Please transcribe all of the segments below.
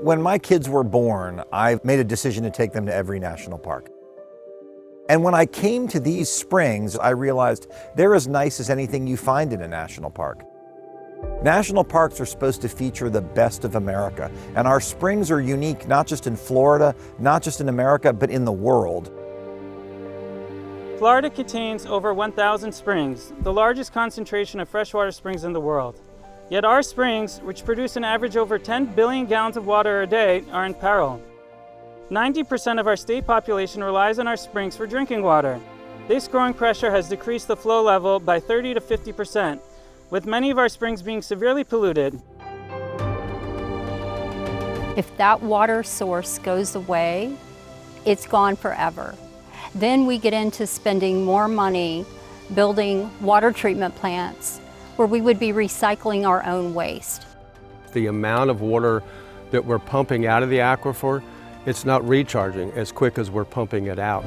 When my kids were born, I made a decision to take them to every national park. And when I came to these springs, I realized they're as nice as anything you find in a national park. National parks are supposed to feature the best of America, and our springs are unique not just in Florida, not just in America, but in the world. Florida contains over 1,000 springs, the largest concentration of freshwater springs in the world. Yet our springs, which produce an average over 10 billion gallons of water a day, are in peril. 90% of our state population relies on our springs for drinking water. This growing pressure has decreased the flow level by 30 to 50%, with many of our springs being severely polluted. If that water source goes away, it's gone forever. Then we get into spending more money building water treatment plants where we would be recycling our own waste. The amount of water that we're pumping out of the aquifer, it's not recharging as quick as we're pumping it out.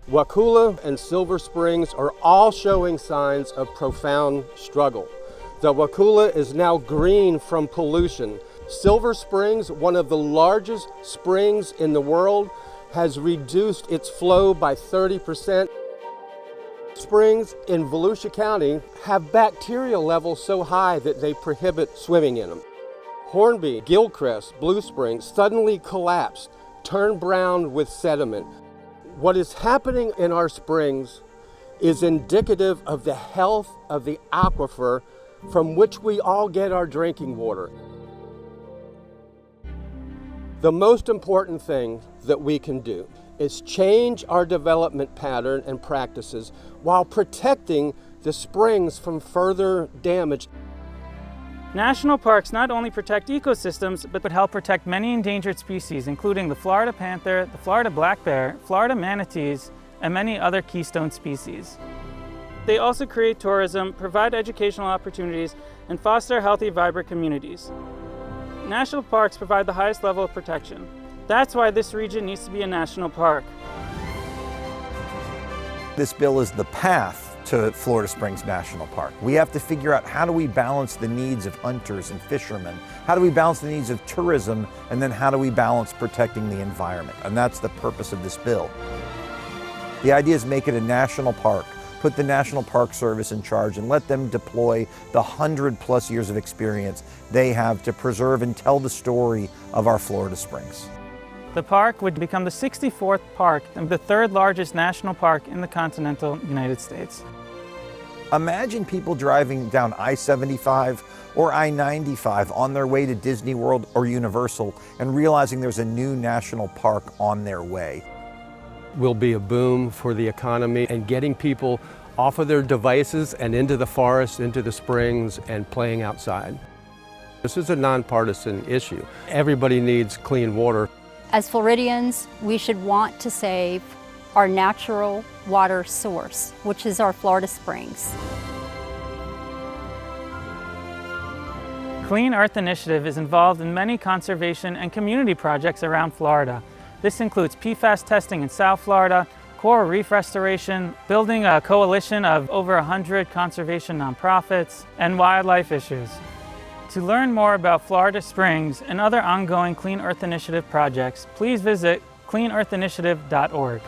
Wakulla and Silver Springs are all showing signs of profound struggle. The Wakulla is now green from pollution. Silver Springs, one of the largest springs in the world, has reduced its flow by 30%. Springs in Volusia County have bacterial levels so high that they prohibit swimming in them. Hornby, Gilchrist, Blue Springs suddenly collapsed, turned brown with sediment. What is happening in our springs is indicative of the health of the aquifer from which we all get our drinking water. The most important thing that we can do is change our development pattern and practices while protecting the springs from further damage. National parks not only protect ecosystems, but help protect many endangered species, including the Florida panther, the Florida black bear, Florida manatees, and many other keystone species. They also create tourism, provide educational opportunities, and foster healthy, vibrant communities. National parks provide the highest level of protection. That's why this region needs to be a national park. This bill is the path to Florida Springs National Park. We have to figure out, how do we balance the needs of hunters and fishermen? How do we balance the needs of tourism? And then how do we balance protecting the environment? And that's the purpose of this bill. The idea is make it a national park, put the National Park Service in charge, and let them deploy the 100+ years of experience they have to preserve and tell the story of our Florida Springs. The park would become the 64th park and the 3rd largest national park in the continental United States. Imagine people driving down I-75 or I-95 on their way to Disney World or Universal and realizing there's a new national park on their way. Will be a boom for the economy and getting people off of their devices and into the forest, into the springs, and playing outside. This is a nonpartisan issue. Everybody needs clean water. As Floridians, we should want to save our natural water source, which is our Florida Springs. Clean Earth Initiative is involved in many conservation and community projects around Florida. This includes PFAS testing in South Florida, coral reef restoration, building a coalition of over 100 conservation nonprofits, and wildlife issues. To learn more about Florida Springs and other ongoing Clean Earth Initiative projects, please visit cleanearthinitiative.org.